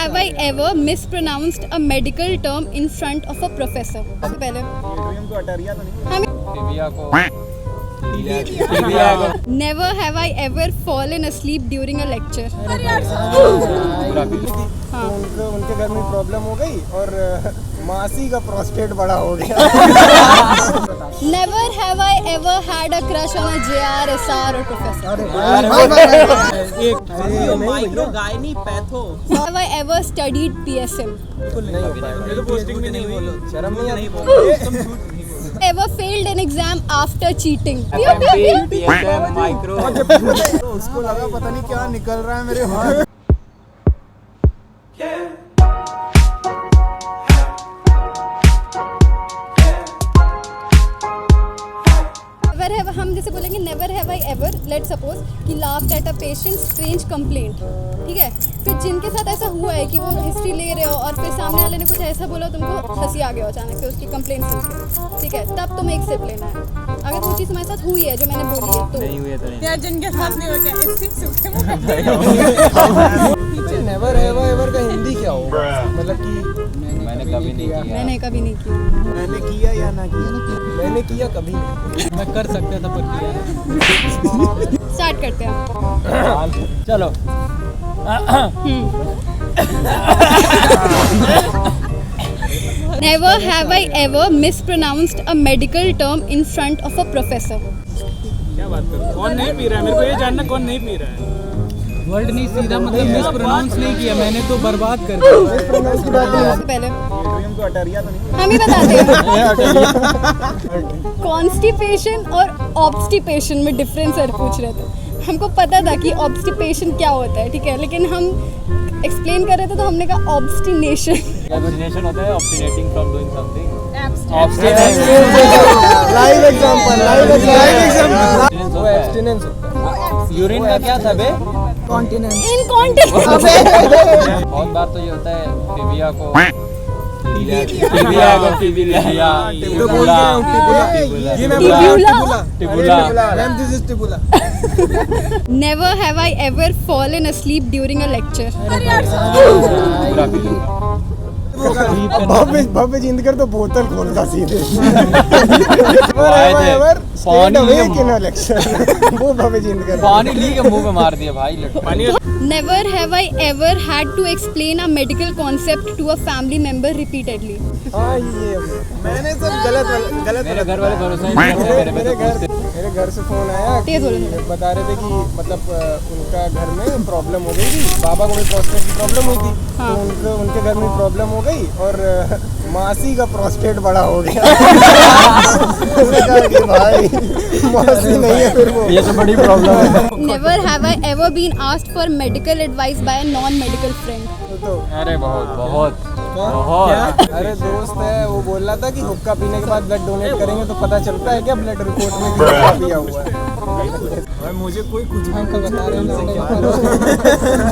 Have I ever mispronounced a medical term in front of a professor? पहले Never have I ever fallen asleep during a lecture. उनके घर में problem हो गई और मासी का प्रोस्टेट बड़ा हो गया. Never have I ever had a crush on a JR, SR or professor. Micro gynae patho. Have I ever studied PSM? ये तो पोस्टिंग में नहीं बोलो. शर्म नहीं Ever failed an exam after cheating? Micro. तो उसको लगा पता नहीं क्या निकल रहा है मेरे हाथ. हम जैसे बोलेंगे never have I ever, let suppose कि laughed at a patient strange complaint, ठीक है. फिर जिनके साथ ऐसा हुआ है कि वो हिस्ट्री ले रहे हो और फिर सामने वाले ने कुछ ऐसा बोला, तुमको हंसी आ गया अचानक से उसकी कंप्लेंट सुन के, ठीक है, तब तुम्हें एक स्टेप लेना है. अगर वो चीज़ हमारे साथ हुई है जो मैंने बोली है तो नहीं हुई है तो यार जिनके साथ नहीं होता नेवर हैव एवर का हिंदी क्या होगा? मतलब कि मैंने कभी नहीं किया. मैंने कभी नहीं किया. मैंने किया या ना किया? मैंने किया कभी नहीं. मैं कर सकता था पर किया. स्टार्ट करते हैं. चलो. Never have I ever mispronounced a medical term in front of a professor. क्या बात करूं? कौन नहीं पी रहा है? मेरे को ये जानना कौन नहीं पी रहा है. वर्ड नहीं सीधा मतलब मिसप्रोनाउंस नहीं किया मैंने तो बर्बाद कर दिया. पहले को अटरिया तो नहीं. हम ही बताते हैं. कॉन्स्टिपेशन और ऑब्स्टिपेशन में डिफरेंस सर पूछ रहे थे. हमको पता था कि ऑब्स्टिपेशन क्या होता है, ठीक है, लेकिन हम एक्सप्लेन कर रहे थे तो हमने कहा ऑब्स्टिनेशन. ऑब्स्टिनेशन होता है obstinating from doing something. Live example. वो एब्स्टिनेंस होता है. यूरिन का क्या था बे? इनकॉन्टिनेंस. बहुत बार तो ये होता है टिबिया को Never have I ever fallen asleep during a lecture. भव्य जिंदगर तो बोतल खोलता सीधे. वो भव्य जिंदगर पानी ली के मुंह में मार दिया भाई. Never have I ever had to explain a medical concept to a family member repeatedly. हाँ ये मैंने सब गलत मेरे घर वाले भरोसा ही नहीं करते. मेरे घर से फोन आया. तेज बोलो. बता रहे थे कि मतलब उनका घर में प्रॉब्लम हो गई थी. बाबा को भी प्रोस्टेट की प्रॉब्लम हुई थी. हाँ. तो उनके घर में प्रॉब्लम हो गई और मासी का प्रोस्टेट बड़ा हो गया. कि भाई मासी नहीं है फिर वो. ये तो बड़ी प्रॉब्लम है. Never have I ever been asked for medical advice by a non-medical friend. तो अरे बहुत. अरे दोस्त है वो बोल रहा था कि हुक्का पीने के बाद ब्लड डोनेट करेंगे तो पता चलता है क्या ब्लड रिपोर्ट में कि हुक्का पिया हुआ है. और मुझे कोई कुछ भी बता रहे हैं.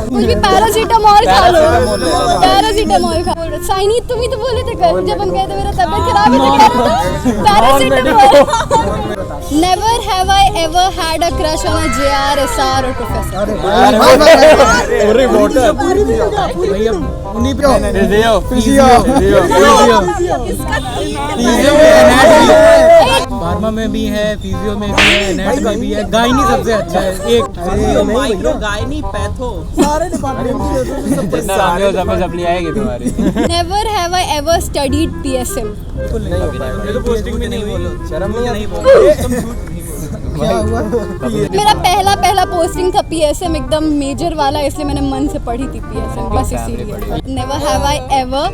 कुछ भी पैरासीटामोल खा लो. पैरासीटामोल खा लो. साइनी तुम ही तो बोले थे कल जब हम गए थे मेरा तबीयत खराब है तो paracetamol. Never have I ever had a crush on a JR, SR or professor. पूरी बोतल भैया उन्हीं पे फार्मा में भी है, फिजियो में भी है, नेट में भी है. गायनी सबसे अच्छा है. एक माइक्रोगायनी पैथो. सारे डिपार्टमेंट सप्ली आएगी तुम्हारी. Never have I ever studied PSM. ये तो पोस्टिंग में नहीं बोलो. शर्म नहीं. क्या हुआ? मेरा पहला पोस्टिंग था PSM, एकदम मेजर वाला, इसलिए मैंने मन से पढ़ी थी PSM बस इसीलिए. Never have I ever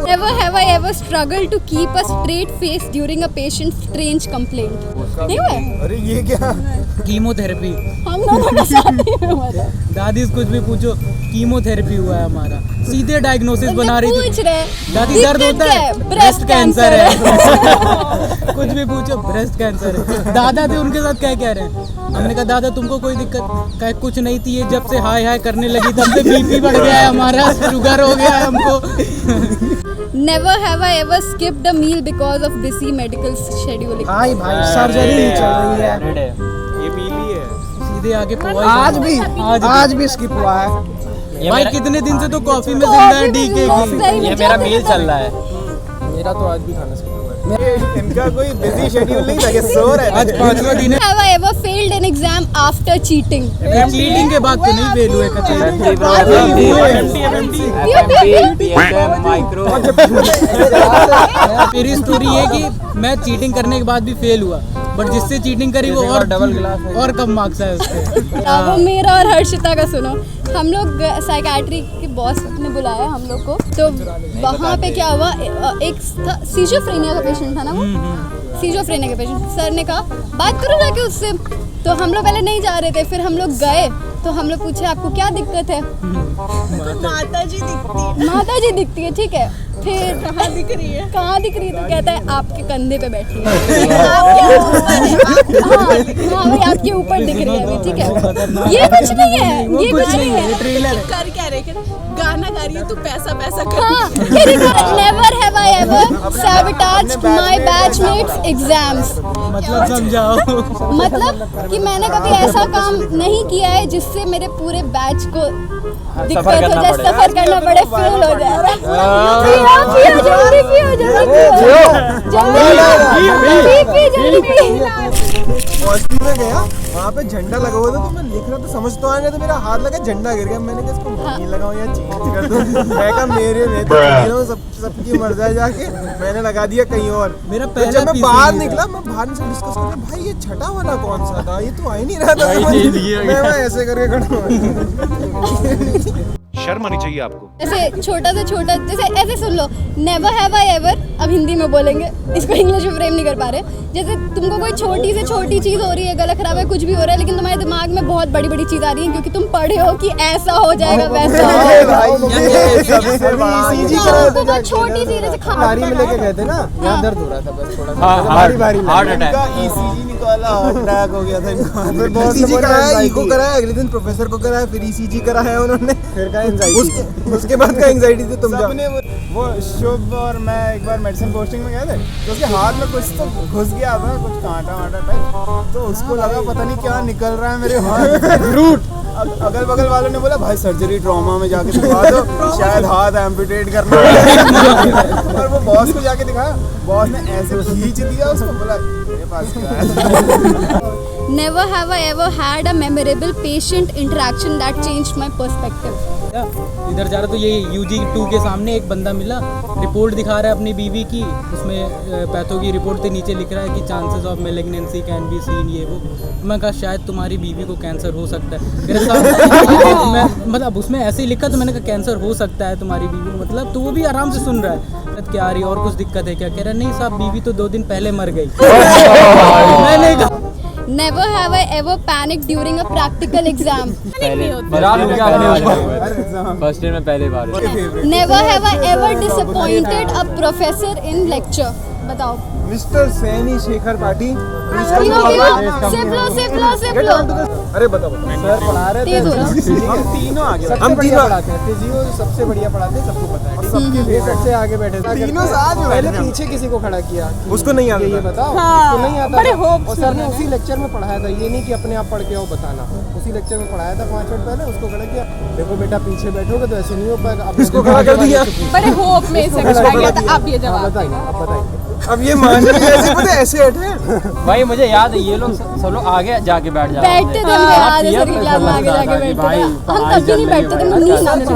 Never have I ever struggled to keep a straight face during a patient's strange complaint. नहीं हुआ? अरे ये क्या? कीमोथेरेपी. हम दोनों का साथ ही में हुआ था. दादी से कुछ भी पूछो कीमोथेरेपी हुआ है हमारा. सीधे डायग्नोसिस बना रही पूछ थी. रहे दादी दर्द होता है? ब्रेस्ट कैंसर है. कुछ भी पूछो ब्रेस्ट कैंसर है. दादा थे उनके साथ क्या कह रहे हैं. हमने कहा दादा तुमको कोई दिक्कत? कहा कुछ नहीं थी, ये जब से हाय हाय करने लगी तब से बीपी बढ़ गया है हमारा, शुगर हो गया है हमको. Never have I ever skipped a meal because of busy medical scheduling. भाई सर्जरी चल रही है. ये पीली है. सीधे आके पोहा आज भी स्किप हुआ है। भाई कितने दिन से तो कॉफी में जिंदा है डीके की। ये मेरा मील चल रहा है। मेरा तो आज भी खाना स्किप हुआ है। इनका कोई बिजी शेड्यूल नहीं था, ये सो रहे आज 5वां दिन है। Have I ever failed an exam after cheating? Cheating के बाद तो नहीं फेल हुए कतई। माइक्रो मेरी स्टोरी है कि मैं चीटिंग करने के बाद भी फेल हुआ, बट जिससे चीटिंग करी वो और डबल ग्लास और कम मार्क्स है उसके। वो मेरा और हर्षिता का सुनो। हम लोग साइकेट्री के बॉस ने बुलाया हम लोग को, तो वहाँ पे क्या हुआ, एक सीजोफ्रेनिया का पेशेंट था ना, वो सीजोफ्रेनिया का पेशेंट। सर ने कहा बात करो जाके उससे, तो हम लोग पहले नहीं जा रहे थे, फिर हम लोग गए तो हम लोग पूछे आपको क्या दिक्कत है, माता जी दिखती है, ठीक है, फिर कहाँ दिख रही है, तो कहता है आपके कंधे पे बैठी है। हाँ भाई आपके ऊपर दिख रही है अभी, ठीक है, ये कुछ नहीं है, ये कुछ नहीं है। ट्रेलर है। कर क्या रहे गाना गा रही है तू पैसा कर। हाँ, never have I ever sabotaged my batchmates exams। मतलब समझाओ। मतलब कि मैंने कभी ऐसा काम नहीं किया है जिससे मेरे पूरे बैच को दिक्कत हो जाए, सफर करना पड़े, फेल हो जाए। हॉस्टल में गया, वहाँ पे झंडा लगा हुआ था, तो मैं लिख रहा था, समझ तो आया, तो मेरा हाथ लगा, झंडा गिर गया। मैंने कहा इसको नहीं लगाऊं या चेंज कर दूं। मैं कहा मेरे में तो सबकी मर जाए जाके, मैंने लगा दिया कहीं और। मेरा तो पहला जब मैं PC बाहर निकला, मैं बाहर से डिस्कस कर रहा, भाई ये छठा वाला कौन सा था, ये तो आ ही नहीं रहा था। मैं ऐसे करके खड़ा हुआ। शर्म आनी चाहिए आपको। ऐसे छोटा से छोटा, जैसे ऐसे सुन लो, नेवर हैव आई एवर, अब हिंदी में बोलेंगे, इसको इंग्लिश में फ्रेम नहीं कर पा रहे। जैसे तुमको कोई छोटी से छोटी चीज हो रही है, गला खराब है, कुछ भी हो रहा है, लेकिन तुम्हारे दिमाग में बहुत बड़ी बड़ी चीज आ रही है क्योंकि तुम पढ़े हो कि ऐसा हो जाएगा, वैसा होगा। छोटी सी जैसे बारी में लेके गए थे ना, यहाँ दर्द हो रहा था बस थोड़ा सा, हार्ट अटैक। ECG निकाला, हार्ट अटैक हो गया था इनको। फिर बहुत ECG कराया, ईको कराया, अगले दिन प्रोफेसर को कराया, फिर ECG कराया उन्होंने, फिर का एंजाइटी, उसके बाद का एंजाइटी थी। तुम सबने वो शुभ और मैं एक बार मेडिसिन पोस्टिंग में गए थे, तो उसके हाथ में कुछ तो घुस गया था, कुछ कांटा वाटा टाइप, तो उसको लगा पता नहीं क्या निकल रहा है मेरे हाथ से, रूट। अगल बगल वालों ने बोला भाई सर्जरी ट्रॉमा में जाके दिखा दो, शायद हाथ एम्पुटेट करना है। और वो बॉस को जाके दिखाया, बॉस ने ऐसे खींच दिया उसको, बोला मेरे पास क्या है। Never have I ever had a memorable patient interaction that changed my perspective। इधर जा रहा तो ये UG 2 के सामने एक बंदा मिला, रिपोर्ट दिखा रहा है अपनी बीवी की, उसमें पैथो की रिपोर्ट के नीचे लिख रहा है कि chances of malignancy can be seen, ये वो। मैं कहा शायद तुम्हारी बीवी को कैंसर हो सकता है। मेरे साथ मैं मतलब उसमें ऐसे ही लिखा, तो मैंने कहा कैंसर हो सकता है तुम्हारी बीवी को, मतलब तो वो भी आराम से सुन रहा है। क्या आ रही और कुछ दिक्कत है क्या? कह रहा नहीं साहब बीवी तो 2 दिन पहले मर गई। मैंने कहा Never have I ever panicked during a practical exam। First year में पहले बार। Never have I ever disappointed a professor in lecture। बताओ। मिस्टर सैनी शेखर पाठी, सिर्फ लो। अरे बताओ सर पढ़ा रहे थे, तेज हो रहा। हम तीनों आगे, हम तीनों पढ़ाते हैं, फिजियो सबसे बढ़िया पढ़ाते हैं, सबको पता है, और सबके फेवरेट से आगे बैठे थे तीनों साथ में। पहले पीछे किसी को खड़ा किया, उसको नहीं आता, ये बताओ उसको नहीं आता, बड़े होप। और सर ने उसी लेक्चर में पढ़ाया था, ये नहीं कि अपने आप पढ़ के आओ बताना, उसी लेक्चर में पढ़ाया था 5 मिनट पहले, उसको खड़ा किया, देखो बेटा पीछे बैठोगे तो ऐसे नहीं हो पाएगा, अब इसको खड़ा कर दिया, बड़े होप में से कुछ आ गया था। अब ये जवाब बताइए, अब बताइए, अब ये मान ऐसे पता ऐसे बैठे। भाई मुझे याद है ये लोग सब लोग आगे जाके बैठ जाते बैठते थे, हमको याद है, सर की क्लास में आगे जाके बैठते थे। हम कभी नहीं बैठते थे, नींद आती थी।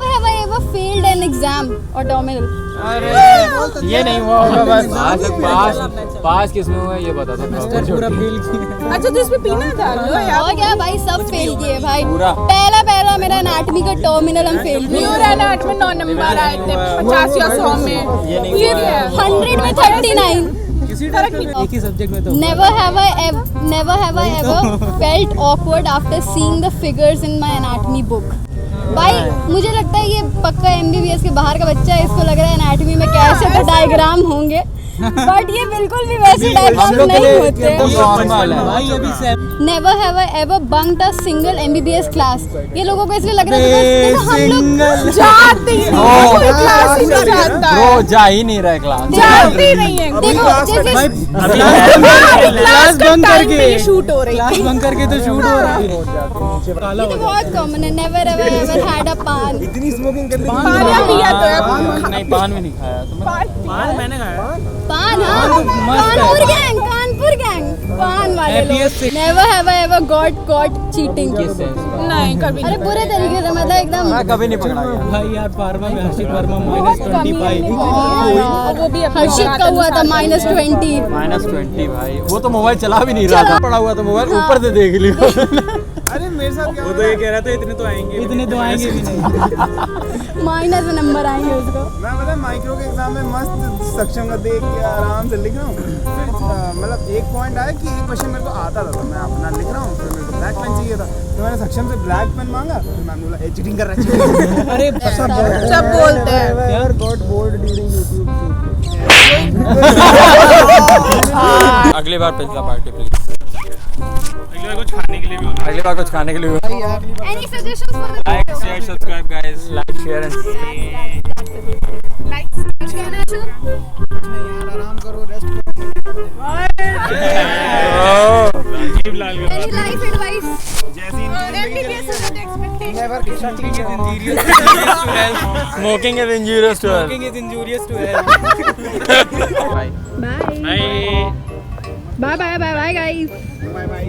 Have I ever failed an exam or terminal? अरे ये नहीं हुआ होगा, बस पास किसमें हुआ ये बता दो। पूरा फेल किया। अच्छा तो इसमें पीना था लो यार। और क्या भाई, सब फेल किए भाई। पूरा। पहला मेरा एनाटॉमी का टर्मिनल हम फेल किए। न्यूरो एनाट में 9 नंबर आए थे 50 या 100 में। ये नहीं फिर 100 में 39। एक ही सब्जेक्ट में तो। Never have I ever felt awkward after seeing the figures in my anatomy book। भाई मुझे लगता है ये पक्का MBBS के बाहर का बच्चा है, इसको लग रहा है एनाटॉमी में कैसे तो डायग्राम होंगे, बट ये बिल्कुल भी वैसे डायलॉग नहीं होते। नॉर्मल है भाई अभी never have I ever बंक्ड a single MBBS class. ये लोगों को इसलिए लग रहा है because हम लोग जाते ही नहीं है, कोई क्लास ही नहीं जाता है, वो जा ही नहीं रहा क्लास जाते ही नहीं है। देखो जैसे क्लास बंक टाइम पे करके ये शूट हो रही क्लास थी। बंक करके तो शूट हो रहा है। ये तो बहुत कॉमन है। Never ever ever had a पान। इतनी स्मोकिंग करने की पानिया पिया तो है। नहीं पान भी नहीं खाया पान मैंने खाया। पान हाँ, कानपुर गैंग पान वाले लोग। APS से- never have I ever got caught cheating. नहीं कभी अरे पूरे तरीके से मतलब एकदम मैं कभी नहीं पकड़ा गया भाई यार फार्मा में हर्षित वर्मा बहुत कमी है। -25 और वो भी अपने हर्षित का हुआ था -20। -20 भाई वो तो मोबाइल चला भी नहीं रहा था पड़ा हुआ था मोबाइल ऊपर से देख लियो अरे मेरे साथ क्या वो तो ये कह रहा था इतने तो आएंगे। इतने तो आएंगे भी नहीं। माइनस नंबर आएंगे उसको। मैं पता है माइक्रो के एग्जाम में मस्त सक्षम का देख के आराम से लिख रहा हूँ। फिर मतलब एक पॉइंट आया कि एक क्वेश्चन मेरे को आता था तो मैं अपना लिख रहा हूँ। फिर मेरे को ब्लैक पेन चाहिए था तो मैंने सक्षम से ब्लैक पेन मांगा। फिर मैम बोला चीटिंग कर रहा है। अरे सब बोलते हैं। यार गॉट बोर्ड ड्यूरिंग यूट्यूब। अगली बार पिज्जा पार्टी प्लीज अगली बार कुछ खाने के लिए भी होना। अगली बार कुछ खाने के लिए Any suggestions for the like share subscribe guys like share and आराम करो रेस्ट राजीव लाल का Any life advice? Smoking is injurious to health is injurious to health. Bye Bye. Bye. Bye bye bye bye guys. Bye bye.